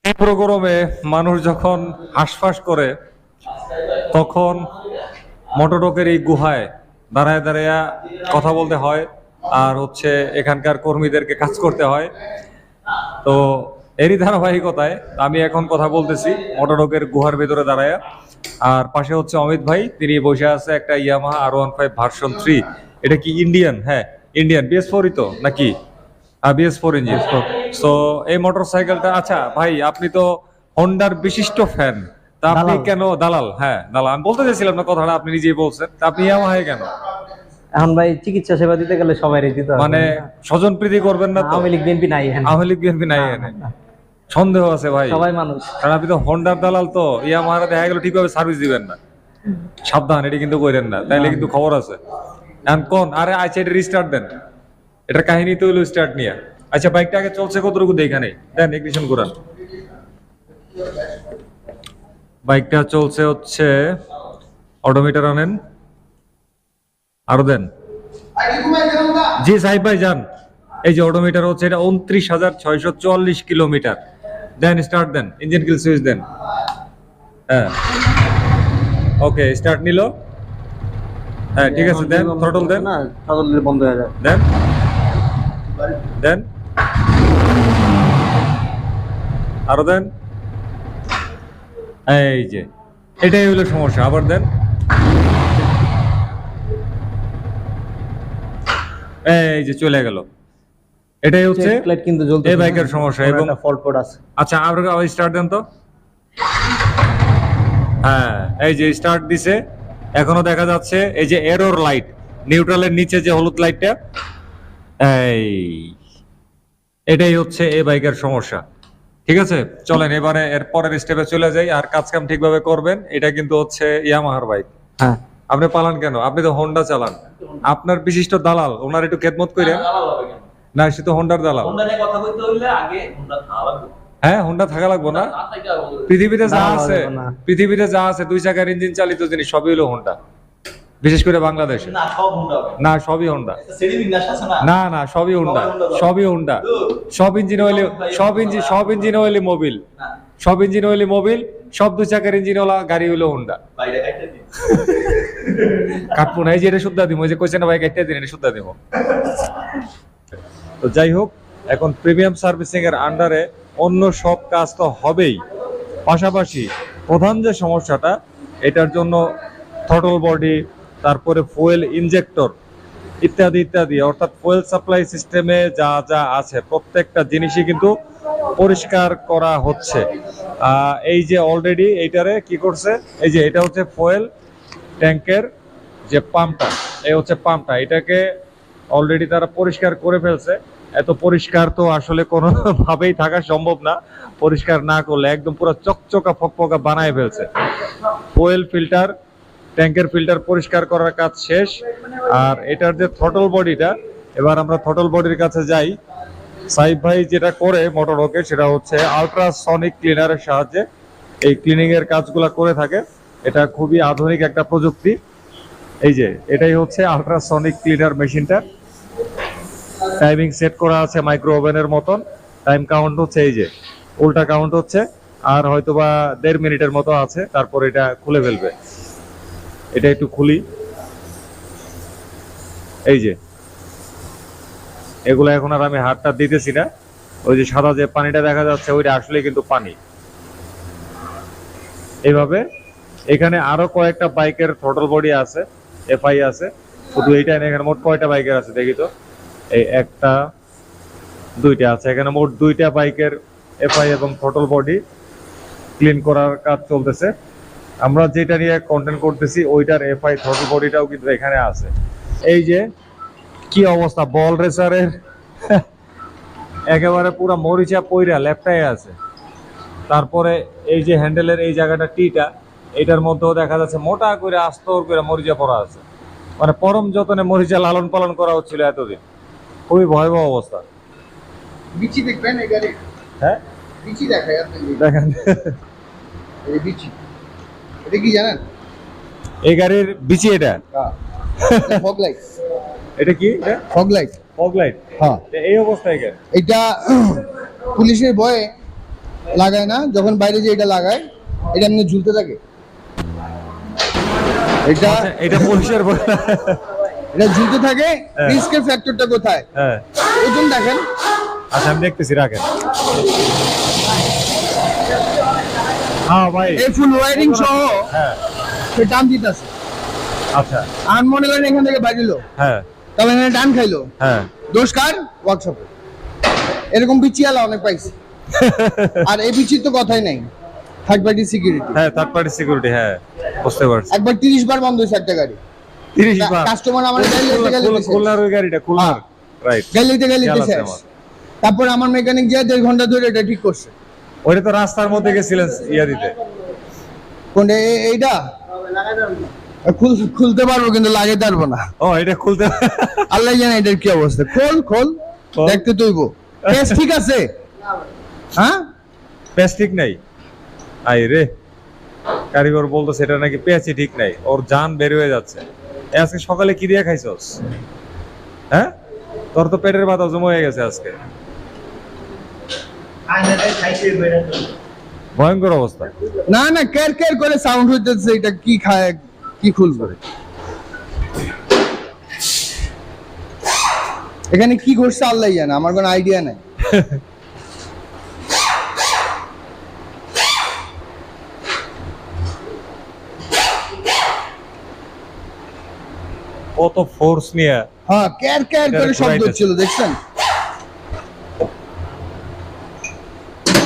তীব্র গরমে মানুষ যখন হাঁসফাঁস করে তখন মোটরডকের এই গুহায় দাঁড়ায় দাঁড়ায় কথা বলতে হয়, আর হচ্ছে এখানকার কর্মীদেরকে কাজ করতে হয়। তো এরই ধারাবাহিকতায় আমি এখন কথা বলতেছি মোটরডকের গুহার ভেতরে দাঁড়ায়। আর পাশে হচ্ছে অমিত ভাই, তিনি বসে আছে একটা ইয়ামাহা r15 ভার্সন 3। এটা কি ইন্ডিয়ান? হ্যাঁ ইন্ডিয়ান, BS4 তো নাকি? BS4 engine. সো এই মোটরসাইকেলটা, আচ্ছা ভাই আপনি তো হন্ডার বিশিষ্ট ফ্যান, তা আপনি দালাল। কেন দালাল? হ্যাঁ দালাল, আমি বলতে চাইছিলাম না কথাটা, আপনি নিজেই বলছেন। তা আপনি ইয়ামাহায় কেন? এখন ভাই চিকিৎসা সেবা দিতে গেলে সবাই দিতে হবে। মানে স্বজন প্রীতি করবেন না তো? আওয়ামী লীগ বিএনপি নাই এখানে। আওয়ামী লীগ বিএনপি নাই এখানে? সন্দেহ আছে ভাই, সবাই মানুষ। কারণ আপনি তো হন্ডার দালাল, তো ইয়ামাহারা দেখা গেল ঠিকভাবে সার্ভিস দিবেন না। সাবধান, এটি কিন্তু কইরেন না, তাইলে কিন্তু খবর আছে। এখন কোন আরে আচ্ছা এটা রিস্টার্ট দেন, এটার কাহিনী তো হইলো স্টার্ট নিয়ে। আচ্ছা বাইকটা আগে চলছে কতটুকু দেখা নেই, দেন ইগনিশন ঘুরান। বাইকটা চলছে হচ্ছে, অডোমিটার আনেন, আরো দেন। জি সাহিব ভাই যান। এই যে অডোমিটার হচ্ছে, এটা 29,644 কিলোমিটার। দেন স্টার্ট দেন, ইঞ্জিন কিল সুইচ দেন। হ্যাঁ ওকে, স্টার্ট নিল। হ্যাঁ ঠিক আছে, দেন থ্রটল দেন। না থ্রটল বন্ধ হয়ে যায়। দেন দেন, আরো দেন। এই যে এটাই হলো সমস্যা, আবার দেন। এই যে চলে গেল, এটাই হচ্ছে লাইট কিন্তু জ্বলতেছে এই না। বাইকের সমস্যা। ওর এবং একটা ফল্ট কোড আছে। আচ্ছা আবার স্টার্ট দেন তো। হ্যাঁ এই যে স্টার্ট দিছে, এখনো দেখা যাচ্ছে এই যে এরর লাইট, নিউট্রালের নিচে যে হলুদ লাইটটা, এই এটাই হচ্ছে এই বাইকের সমস্যা। ঠিক আছে চলেন এবারে এর পরের স্টেপে চলে যাই, আর কাজ কাম ঠিকভাবে করবেন। এটা কিন্তু হচ্ছে ইয়ামাহার বাইক। হ্যাঁ আপনি পালান কেন? আপনি তো হোন্ডা চালান, আপনার বিশিষ্ট দালাল, ওনার একটু খেদমত করেন না। সে তো হোন্ডার দালাল। হ্যাঁ হোন্ডা থাকা লাগবো না? পৃথিবীতে যা আছে, পৃথিবীতে যা আছে দুই চাকার ইঞ্জিন চালিত জিনিস সবই হলো হোন্ডা, বিশেষ করে বাংলাদেশে। না সবই হোন্ডা, না না সবই হোন্ডা, সবই হোন্ডা। সব ইঞ্জিন অয়েলে, সব ইঞ্জিন অয়েলে মোবিল, সব ইঞ্জিন অয়েলে মোবিল, সব দুই চাকার ইঞ্জিন ওলা গাড়ি হলো হোন্ডা। কাটবো না, এই যে এটা শুদ্ধা দিব, ওই যে কইছে না ভাই কাটতে দিন, এটা শুদ্ধা দিব। তো যাই হোক, এখন প্রিমিয়াম সার্ভিসিং এর আন্ডারে অন্য সব কাজ তো হবেই, পাশাপাশি প্রধান যে সমস্যাটা, এটার জন্য থ্রটল বডি, তারপরে ফুয়েল ইনজেক্টর ইত্যাদি ইত্যাদি, অর্থাৎ ফুয়েল সাপ্লাই সিস্টেমে যা যা আছে প্রত্যেকটা জিনিসই কিন্তু পরিষ্কার করা হচ্ছে। এই যে অলরেডি এইটারে কি করছে, এই যে এটা হচ্ছে ফুয়েল ট্যাঙ্কের যে পাম্পটা, এই হচ্ছে পাম্পটা, এটাকে অলরেডি তারা পরিষ্কার করে ফেলছে। এত পরিষ্কার তো আসলে কোনোভাবেই থাকা সম্ভব না, পরিষ্কার না করলে একদম পুরো চকচকা ফকফকা বানায় ফেলছে। ফুয়েল ফিল্টার, ট্যাঙ্কের ফিল্টার পরিষ্কার করার কাজ শেষ। আর এটার যে থ্রটল বডিটা, এবার আমরা থ্রটল বডির কাছে যাই। সাইফ ভাই যেটা করে মোটরকে, সেটা হচ্ছে আল্ট্রাসনিক ক্লিনারের সাহায্যে এই ক্লিনিং এর কাজগুলো করে থাকে। এটা খুবই আধুনিক একটা প্রযুক্তি। এই যে এটাই হচ্ছে আল্ট্রাসনিক ক্লিনার মেশিনটা, টাইমিং সেট করা আছে মাইক্রো ওভেনের মতন। টাইম কাউন্ট হচ্ছে এই যে উল্টা কাউন্ট হচ্ছে, আর হয়তোবা 1.5 মিনিটের মতো আছে, তারপর এটা খুলে ফেলবে। এটা একটু খুলি, এই যে এগুলো এখন আর আমি হাতটা দিতেছি না, ওই যে সাদা যে পানিটা দেখা যাচ্ছে ওইটা আসলে কিন্তু পানি। এইভাবে এখানে আরো কয়েকটা বাইকের থ্রটল বডি আছে, এফআই আছে, শুধু এইটা না, এখানে মোট কয়টা বাইকের আছে দেখি তো। এই একটা, দুইটা আছে, এখানে মোট 2টা বাইকের এফআই এবং থ্রটল বডি ক্লিন করার কাজ চলতেছে। আমরা যেটা নিয়ে কন্টেন্ট করতেছি ওইটার এফআই থ্রটল বডিটাও কিন্তু এখানে আছে। এই যে কি অবস্থা, বল রেসারের একেবারে পুরো মরিচা পইরা লেপটায় আছে। তারপরে এই যে হ্যান্ডেলের এই জায়গাটা টিটা, এটার মধ্যেও দেখা যাচ্ছে মোটা করে আস্তর করে মরিচা পড়া আছে। মানে পরম যতনে মরিচা লালন পালন করা হচ্ছিল এতদিন, খুবই ভয়াবহ অবস্থা। বিচি দেখবেন এই গাড়ি, হ্যাঁ বিচি দেখায় আপনি দেখেন, এই বিচি, এটা কি জানেন? এই গাড়ির বিচি এটা, হ্যাঁ ফগ লাইট। এটা কি? Fog light, fog light. হ্যাঁ এই অবস্থায় কেন? এটা পুলিশের ভয়ে লাগায় না, যখন বাইরে যে এটা লাগায় এটা এমনি ঝুলতে থাকে। এটা আচ্ছা, এটা পরিষ্কার করে এটা ঝুলতে থাকে। হ্যাঁ। রিস্কের ফ্যাক্টরটা কোথায়? হ্যাঁ ওজন দেখেন। আচ্ছা আমি দেখতেছি, রাখেন। হ্যাঁ ভাই, এই ফুল ওয়্যারিং সহ হ্যাঁ সে টান দিতেছে। আচ্ছা আর মনে করেন এখান থেকে বাজিলো, হ্যাঁ তবে এখানে টান খাইলো, হ্যাঁ দোষ কার? ওয়ার্কশপে। এরকম বিচিয়ালা অনেক পাইছি। আর এই বিচির তো কথাই নাই, থার্ড পার্টি সিকিউরিটি। হ্যাঁ থার্ড পার্টি সিকিউরিটি, হ্যাঁ বুঝতে পারছি। একবার 30 বার বন্ধ হয়েছে একটা গাড়ি। 30 বার কাস্টমার আমার গাড়ি লইতে গেলে খুলনার ওই গাড়িটা, খুলনার, রাইট। গাড়ি লইতে গেলে শেষ। তারপর আমার মেকানিক যে 1.5 ঘন্টা ধরে এটা ঠিক করছে। ওইটা তো রাস্তার মধ্যে গেছিলেন ইয়া দিতে। কোনটা? এইটা খুলতে পারবো কিন্তু লাগাইতে পারবো না। ও এটা খুলতে আল্লাহ জানে এটার কি অবস্থা। খোল দেখতে তৈব। পেস ঠিক আছে? হ্যাঁ পেঁচ ঠিক নাই। আই রে, কারিগর বলতো সেটা নাকি পেঁচই ঠিক নাই, ওর জান বের হয়ে যাচ্ছে। আজকে সকালে কি দিয়ে খাইছস? হ্যাঁ, তোর তো পেটের ব্যথা জমা হয়ে গেছে আজকে, ভয়ঙ্কর অবস্থা। না না, কের কের করে সাউন্ড হইতেছে। এটা কি খায়, কি খুলবে? এখানে কি ঘটছে আল্লাহ জানে, আমার কোনো আইডিয়া নাই। কত ফোর্স নিয়ে। হ্যাঁ, কের কের করে শব্দ হচ্ছিল, দেখছেন?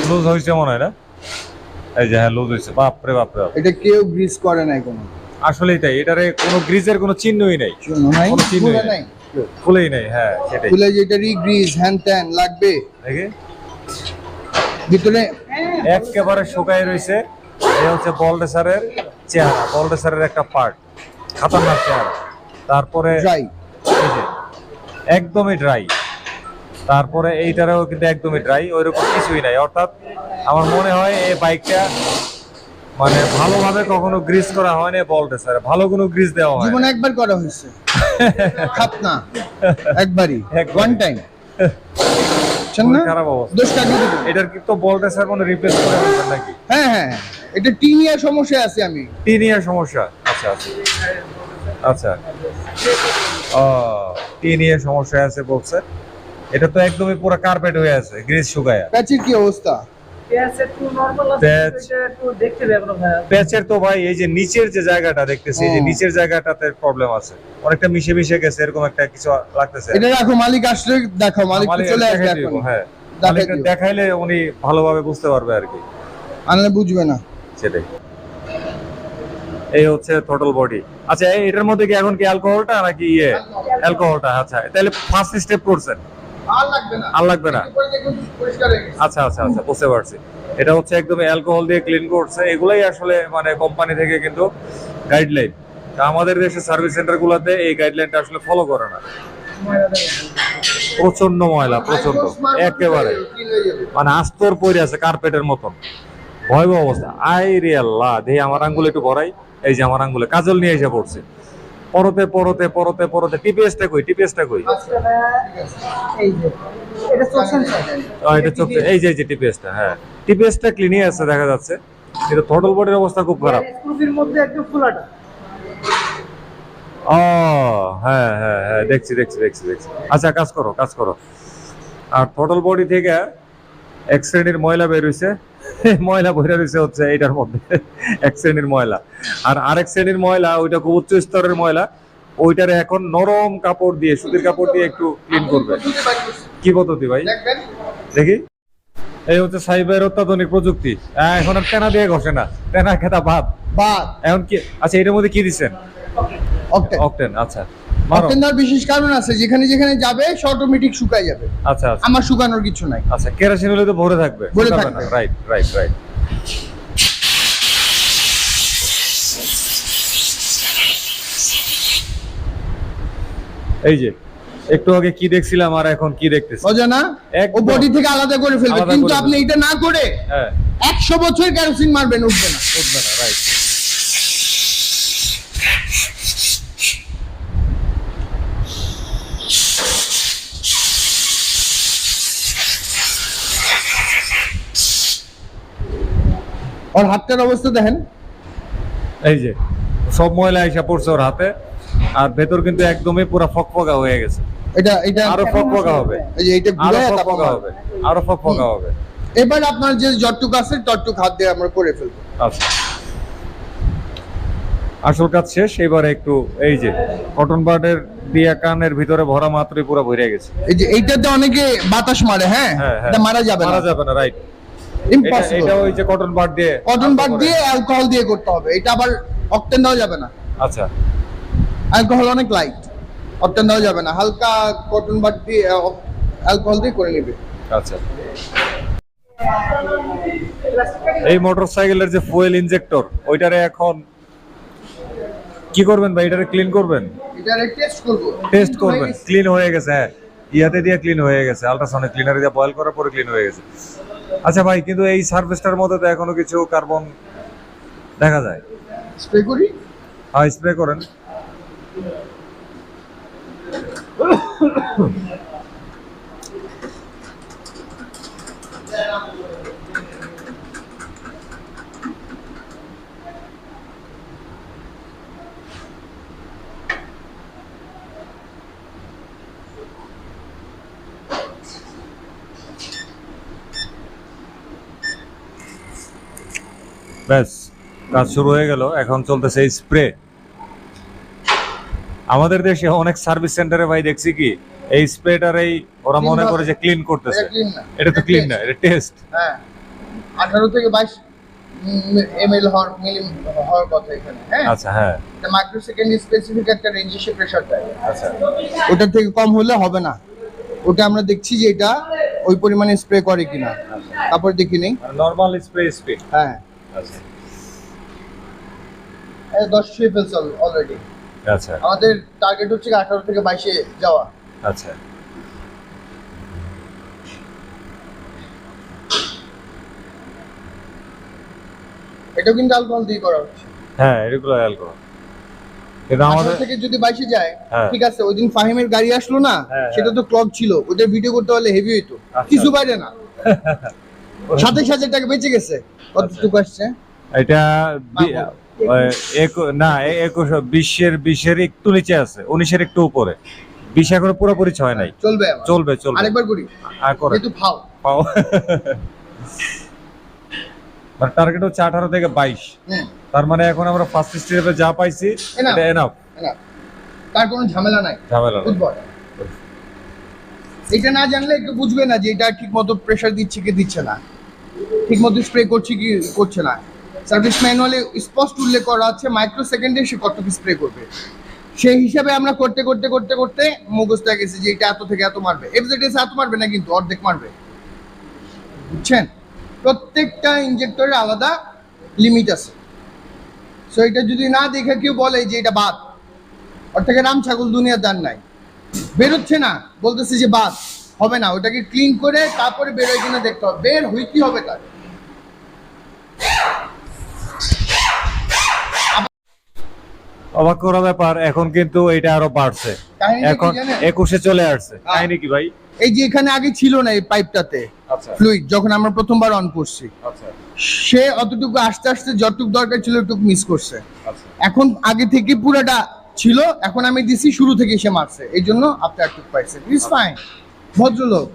লুজ হয়েছে মনে হয় না? এই যে হ্যাঁ লুজ হয়েছে। বাপরে বাপরে, এটা কেউ গ্রিস করে নাই কোনো। আসলেই তাই, এটারে কোনো গ্রিজের কোনো চিহ্নই নাই, শোনো নাই, কোনো চিহ্নই খুলে নাই, নাই। খুলেই নাই। হ্যাঁ সেটাই, খুলে যেটা রিগ্রিস হ্যান ত্যান লাগবে দেখি ভিতরে। একেবারে শুকায় রয়েছে। এই হচ্ছে বলডেসারের চেহারা, বলডেসারের একটা পার্ট, খাতারনাক চেহারা। তারপরে ড্রাই, এই যে একদমই ড্রাই। তারপরে এইটারও কিন্তু একদমই ড্রাই, ওইরকম কিছুই নাই। অর্থাৎ আমার মনে হয় এই বাইকটা মানে ভালোভাবে কখনো গ্রিজ করা হয়নি, বলডেসারে ভালো কোনো গ্রিজ দেওয়া হয় জীবনে একবার করা হয়েছে, খাত না, একবারই, ওয়ান টাইম। খারাপ অবস্থা। দোষ কাটিয়ে দিবো। এটার কি তো বলডেসার কোনো রিপ্লেস করে ফেলবেন নাকি? হ্যাঁ হ্যাঁ, এটা টিনিয়ার সমস্যা আছে আমি। টিনিয়ার সমস্যা? আচ্ছা আচ্ছা আচ্ছা, ও টিনিয়ার সমস্যা আছে বলছে। এটা তো একদমই পুরো কার্পেট হয়ে আছে, গ্রিজ শুকায়া। প্যাচের কি অবস্থা? প্যাচের তো ভাই এই যে নিচের যে জায়গাটা দেখতেছি, এই যে নিচের জায়গাটাতে প্রবলেম আছে, অনেকটা মিশে মিশে গেছে, এরকম একটা কিছু লাগতেছে। এটা রাখো, মালিক আসলে দেখো, মালিক তো চলে আসবে এখন। হ্যাঁ, মালিককে দেখাইলে উনি ভালোভাবে বুঝতে পারবে আর কি, আনলে বুঝবে না। সেটাই। এই হচ্ছে থ্রটল বডি। আচ্ছা, এটার মধ্যে কি এখন কি অ্যালকোহলটা নাকি ইয়ে? অ্যালকোহলটা। আচ্ছা, তাহলে ফার্স্ট স্টেপ করছেন, আর লাগবে না, আর লাগবে না। এরপরে দেখুন পরিষ্কার হয়ে গেছে। আচ্ছা আচ্ছা আচ্ছা, বুঝতে পারছি। এটা হচ্ছে একদম অ্যালকোহল দিয়ে ক্লিন করছে। এগুলাই আসলে মানে কোম্পানি থেকে কিন্তু গাইডলাইন। আমাদের দেশের সার্ভিস সেন্টার গুলোতে এই গাইডলাইনটা আসলে ফলো করে না। প্রচন্ড ময়লা, প্রচন্ড, একেবারে মানে আস্তর পড়ে আছে কার্পেটের মতন, ভয়াবহ অবস্থা। আই রে আল্লাহ, দেখি আমার আঙ্গুলে একটু ভরাই। এই যে আমার আঙ্গুলে কাজল নিয়ে এসে পড়ছে, পরতে পরতে পরতে পরতে। টিপিএসটা কই? টিপিএসটা কই? এটা চোখ, এই যে টিপিএসটা। হ্যাঁ, টিপিএসটা ক্লিনই আছে দেখা যাচ্ছে, কিন্তু থ্রটল বডির অবস্থা খুব খারাপ। স্ক্রুপির মধ্যে একদম ফুলাটা। ও হ্যাঁ হ্যাঁ হ্যাঁ, দেখছি দেখছি দেখছি দেখছি। আচ্ছা, কাজ করো কাজ করো। আর থ্রটল বডি থেকে এক শ্রেণীর ময়লা বের হইছে, ময়লা বইরা রয়েছে হচ্ছে এইটার মধ্যে, এক শ্রেণীর ময়লা। আর আরেক শ্রেণীর ময়লা, ওইটা খুব উচ্চ স্তরের ময়লা, ওইটারে এখন নরম কাপড় দিয়ে, সুতির কাপড় দিয়ে একটু ক্লিন করবে। কি পদ্ধতি ভাই দেখি? এই হচ্ছে সাইবার অত্যাধুনিক প্রযুক্তি। এখন আর টেনা দিয়ে ঘষে না, টেনা খেতা বাদ। এখন কি? আচ্ছা, এটার মধ্যে কি দিচ্ছেন? অকটেন। আচ্ছা, অকটেন দেওয়ার বিশেষ কারণ আছে, যেখানে যেখানে যাবে সে অটোমেটিক শুকায় যাবে। আচ্ছা আচ্ছা, আমার শুকানোর কিছু নাই। আচ্ছা, কেরোসিন হলে তো ভরে থাকবে, ভরে থাকবে। Right right right. এই যে একটু আগে কি দেখছিলাম আর এখন কি দেখতেছি অজানা, ও বডি থেকে আলাদা করে ফেলবে। আলাদা কিন্তু করে আপনি ফেলবে। এটা না করে হ্যাঁ, 100 বছর কেরোসিন মারবেন, উঠবে না। উঠবে না, রাইট। ওর হাতটার অবস্থা দেখেন, এই যে সব ময়লা এসে পড়ছে ওর হাতে, আর ভেতর কিন্তু একদমই পুরো ফকফকা হয়ে গেছে। এটা আরো ফকফকা হবে, এই যে এটা আরো ঘুরে ফকফকা হবে, আরো ফকফকা হবে। এবার আপনার যে যতটুকু আছে ততটুকু হাত দিয়ে আমরা করে ফেলবো। আচ্ছা, আসল কাজ শেষ। এবারে একটু এই যে কটন বার্ডের দিয়া কানের ভিতরে ভরা মাত্রই পুরো ভরে গেছে। এই যে এইটাতে অনেকে বাতাস মারে, হ্যাঁ এটা মারা যাবে না, রাইট। ইম্পসিবল। এটা ওই যে কটন বার্ড দিয়ে অ্যালকোহল দিয়ে করতে হবে। এটা আবার অক্টেন দেওয়া যাবে না। আচ্ছা, অ্যালকোহল অনেক লাইট, অক্টেন দেওয়া যাবে না। হালকা কটন বাড দিয়ে অ্যালকোহল দিয়ে করে নেবে। আচ্ছা। এই মোটরসাইকেলের যে ফুয়েল ইনজেক্টর, ওইটারে এখন কি করবেন ভাই? এটারে ক্লিন করবেন? এটারে টেস্ট করবেন। ক্লিন হয়ে গেছে, হ্যাঁ, ইয়াতে দিয়ে ক্লিন হয়ে গেছে, আল্ট্রাসনিক ক্লিনার দিয়ে বয়েল করার পরে ক্লিন হয়ে গেছে। আচ্ছা ভাই, কিন্তু এই সার্ভিসটার মধ্যে তো এখনো কিছু কার্বন দেখা যায়। স্প্রে করি? হ্যাঁ, স্প্রে করেন। ব্যাস, কাজ শুরু হয়ে গেল। এখন চলতেছে স্প্রে। আমাদের দেশে অনেক সার্ভিস সেন্টারে ভাই দেখছি কি এই স্প্রেটারেই ওরা মনে করে যে ক্লিন করতেছে। এটা তো ক্লিন না, এটা টেস্ট। হ্যাঁ, 18 থেকে 22 ml হওয়ার কথা এখানে। হ্যাঁ, আচ্ছা, হ্যাঁ, এটা মাইক্রোসেকেন্ড স্পেসিফিক একটা রেঞ্জে সে প্রেসার দেয়। আচ্ছা, ওটার থেকে কম হলে হবে না। ওটা আমরা দেখছি যে এটা ওই পরিমাণে স্প্রে করে কিনা, তারপর দেখি নেই নরমাল স্প্রে স্পিড। হ্যাঁ, আচ্ছা, 10 ছুঁয়ে ফেলছে অলরেডি। আচ্ছা, আমাদের টার্গেট হচ্ছে 18 থেকে 22 যাওয়া। আচ্ছা। এটাও কিন্তু অ্যালকোহল দিয়ে করা হচ্ছে। হ্যাঁ, এগুলো অ্যালকোহল। কিন্তু 18 আমাদের থেকে যদি 22 যায়, হ্যাঁ। ঠিক আছে। ওইদিন ফাহিমের গাড়ি আসলো না, হ্যাঁ, সেটা তো ক্লগ ছিল, ওদের ভিডিও করতে হলে হেভি হইতো। আচ্ছা। কিছু বাইরে না, 27,000 টাকা বেঁচে গেছে। কতটুকু আসছে এটা? না, 20-এর একটু নিচে আছে, 19-এর একটু উপরে। 20 এখনো পুরোপুরি ছয় নাই। চলবে চলবে। আরেকবার করি, আর করে যেহেতু ফাও পাও। টার্গেট হচ্ছে 18 থেকে 22। তার মানে এখন আমরা ফার্স্ট স্টেপে যা পাইছি এটা এনাফ। তার কোনো ঝামেলা নাই। বুঝবো, এটা না জানলে একটু বুঝবে না যে এটা ঠিক মতো প্রেসার দিচ্ছে কি দিচ্ছে না, ঠিক মতো স্প্রে করছে কি করছে না। সার্ভিস ম্যানুয়ালে স্পষ্ট উল্লেখ করা আছে মাইক্রো সেকেন্ডে সে কতটুকু স্প্রে করবে। সেই হিসাবে আমরা করতে করতে করতে করতে মুখস্থ হয়ে গেছে যে এটা এত থেকে এত মারবে। এফজেডএস এত মারবে না, কিন্তু অর্ধেক মারবে। বুঝছেন? প্রত্যেকটা ইনজেক্টরের আলাদা লিমিট আছে। সো এটা যদি না দেখে কেউ বলে যে এটা বাদ, ওর থেকে রাম ছাগল দুনিয়ার দান নাই, বেরোচ্ছে না, বলতেছে যে বাদ হবে না, ওটাকে ক্লিন করে তারপরে বেরোয় কিনা দেখতে হবে। বের হইতে হবে তার। অবাক করা ব্যাপার, এখন কিন্তু এটা আরো বাড়ছে। এখন 21-এ চলে আসছে। কাহিনী কি ভাই? এই যে এখানে আগে ছিল না এই পাইপটাতে ফ্লুইড, যখন আমরা প্রথমবার অন করছি, সে অতটুকু আস্তে আস্তে যতটুকু দরকার ছিল ওটুকু মিস করছে। এখন আগে থেকে পুরোটা ছিল, এখন আমি দিছি শুরু থেকে সে মারছে, এই জন্য আপনি একটু পাইছেন। ইটস ফাইন, ভদ্রলোক।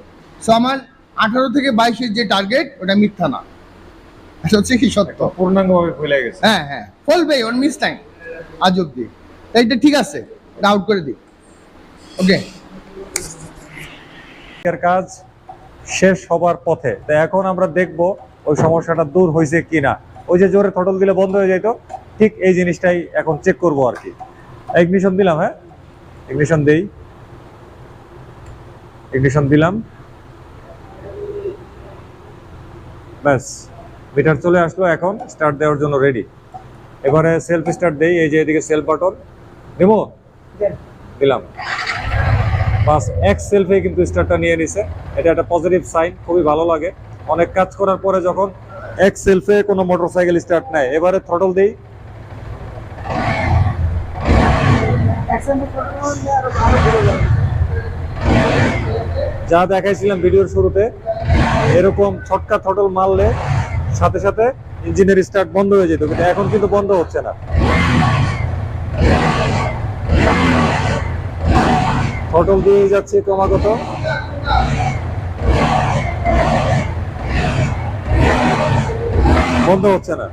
সো আমার 18 থেকে 22-এর যে টার্গেট ওটা মিথ্যা না, এটা হচ্ছে কি সত্য, পূর্ণাঙ্গভাবে ভুলে গেছে। হ্যাঁ, ফলবে ওর মিস টাইম আজ অব্দি। এইটা ঠিক আছে, এটা আউট করে দিই। ওকে, কাজ শেষ হবার পথে। তাই এখন আমরা দেখব ওই সমস্যাটা দূর হয়েছে কিনা। ওই যে জোরে থ্রটল দিলে বন্ধ হয়ে যেত, ঠিক এই জিনিসটাই এখন চেক করব আর কি। ইগনিশন দিলাম, হ্যাঁ, ইগনিশন দেই, ইগনিশন দিলাম, ব্যাস মিটার চলে আসলো। এখন স্টার্ট দেওয়ার জন্য রেডি। এবারে সেলফ স্টার্ট দেই। এই যে এদিকে সেলফ বাটন দেব, দিলাম, বাস এক সেলফে কিন্তু স্টার্টটা নিয়ে নিছে। এটা একটা পজিটিভ সাইন, খুবই ভালো লাগে। অনেক কাজ করার পরে যখন এক সেলফে কোনো মোটরসাইকেল স্টার্ট নেয়। এবারে থ্রটল দেই, যা দেখাইছিলাম ভিডিওর শুরুতে, এরকম ছটকা থ্রটল মারলে সাথে সাথে ইঞ্জিনের স্টার্ট বন্ধ হয়ে যেত, কিন্তু এখন কিন্তু বন্ধ হচ্ছে না। থ্রটল দিয়ে যাচ্ছে ক্রমাগত। বন্ধ হচ্ছে না।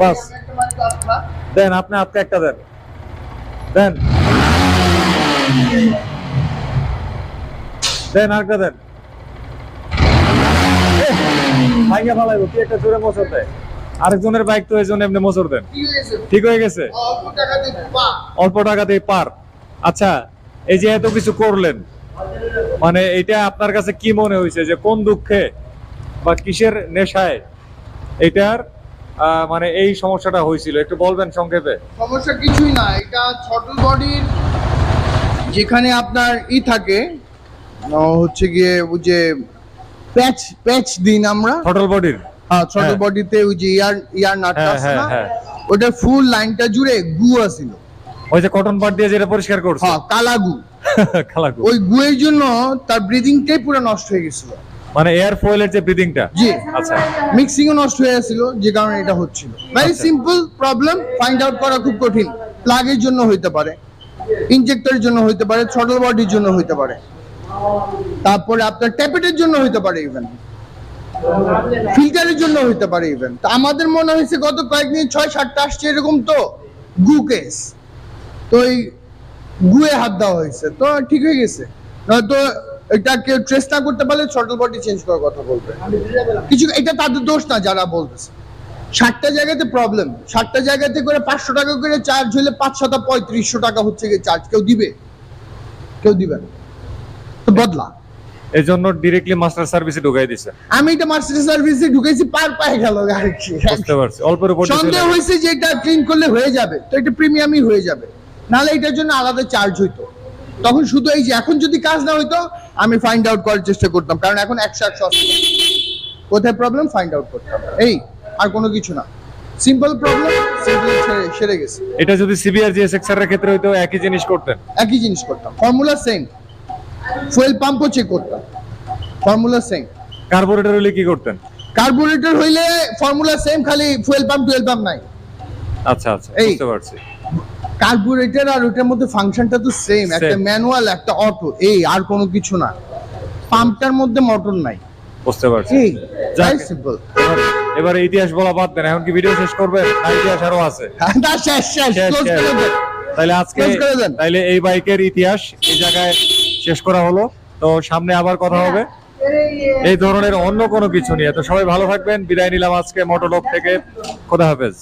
বাস দেন, আপনি আপনি একটা দেন, দেন দেন আরেকটা দেন। ভাইয়া ভালাইবো কি একটা জোরে মোচড় দেয়। আরেকজনের বাইক তো এই জন্য এমনি মোচড় দেন। ঠিক হয়ে গেছে, অল্প টাকাতেই পার। আচ্ছা, এই যে এত কিছু করলেন, মানে এটা আপনার কাছে কি মনে হয়েছে যে কোন দুঃখে বা কিসের নেশায় এটার মানে এই সমস্যাটা হয়েছিল, একটু বলবেন সংক্ষেপে? সমস্যা কিছুই না, এটা থ্রটল বডির যেখানে আপনার থাকে হচ্ছে গিয়ে ওই যে প্যাচ দিন আমরা থ্রটল বডির, হ্যাঁ থ্রটল বডিতে ওই যে ইয়ার নাটটা আছে না, ওটা ফুল লাইনটা জুড়ে গু আছিল, ওই যে কটন পাট দিয়ে যেটা পরিষ্কার করছে, হ্যাঁ কালা গু। কালা গু, ওই গুয়ের জন্য তার ব্রিদিংটাই পুরো নষ্ট হয়ে গেছিল। মানে এয়ার ফয়েলের যে ব্রিদিংটা, জি আচ্ছা, মিক্সিংও নষ্ট হয়ে গেছিল, যে কারণে এটা হচ্ছিল। Very simple problem, find out করা খুব কঠিন। প্লাগের জন্য হইতে পারে, ইনজেক্টরের জন্য হইতে পারে, থ্রটল বডির জন্য হইতে পারে, তারপরে আপনার ট্যাপেটের জন্য হইতে পারে, ইভেন ফিল্টারের জন্য হইতে পারে ইভেন। তো আমাদের মনে হয়েছে গত কয়েকদিন 6-7টা আসছে এরকম, তো গু কেস, তো এই গুয়ে হাত দেওয়া হয়েছে, তো ঠিক হয়ে গেছে। নয়তো এটা কেউ ট্রেস না করতে পারলে থ্রটল বডি চেঞ্জ করার কথা বলবে কিছু, এটা তাদের দোষ না যারা বলতেছে। 60টা জায়গাতে প্রবলেম, 60টা জায়গাতে করে 500 টাকা করে চার্জ হলে 5-7 3500 টাকা হচ্ছে গিয়ে চার্জ। কেউ দিবে? কেউ দিবে না, তো বদলা। এই জন্য ডিরেক্টলি মাস্টার সার্ভিসে ঢুকাই দিছে। আমি এটা মাস্টার সার্ভিসে ঢুকেছি, পার পায়ে গেল আর কি। বুঝতে পারছি, অল্পের উপর সন্দেহ হয়েছে যে এটা ক্লিন করলে হয়ে যাবে, তো এটা প্রিমিয়ামই হয়ে যাবে, নাহলে এটার জন্য আলাদা চার্জ হইতো। তখন শুধু এই যে এখন যদি কাজ না হইতো আমি ফাইন্ড আউট করার চেষ্টা করতাম, কারণ এখন 100 কোথায় প্রবলেম ফাইন্ড আউট করতাম, এই আর কোনো কিছু না। সিম্পল প্রবলেম, সিম্পল সেরে গেছে। এটা যদি সিবিআর জিএসএক্স এর ক্ষেত্রে হইতো একই জিনিস করতেন, একই জিনিস করতাম, ফর্মুলা সেম, ফুয়েল পাম্পও চেক করতাম, ফর্মুলা সেম। কার্বোরেটর হইলে কি করতেন? কার্বোরেটর হইলে ফর্মুলা সেম, খালি ফুয়েল পাম্প টুয়েল পাম্প নাই। আচ্ছা আচ্ছা, বুঝতে পারছি। কার্বোরেটর আর ওটার মধ্যে ফাংশনটা তো সেম, একটা ম্যানুয়াল একটা অটো, এই আর কোনো কিছু না। পাম্পটার মধ্যে মোটর নাই। বুঝতে পারছি। এই যাক, সিম্পল। এবারে ইতিহাস বলা বাদ দেন, এখন কি ভিডিও শেষ করবেন না ইতিহাস আরো আছে? না, শেষ ক্লোজ করে দেন। তাহলে আজকে তাইলে এই বাইকের ইতিহাস এই জায়গায় শেষ করা হলো। তো সামনে আবার কথা হবে এই ধরনের অন্য কোনো কিছু নিয়ে। তো সবাই ভালো থাকবেন, বিদায় নিলাম আজকে মোটোলক থেকে। খোদা হাফেজ।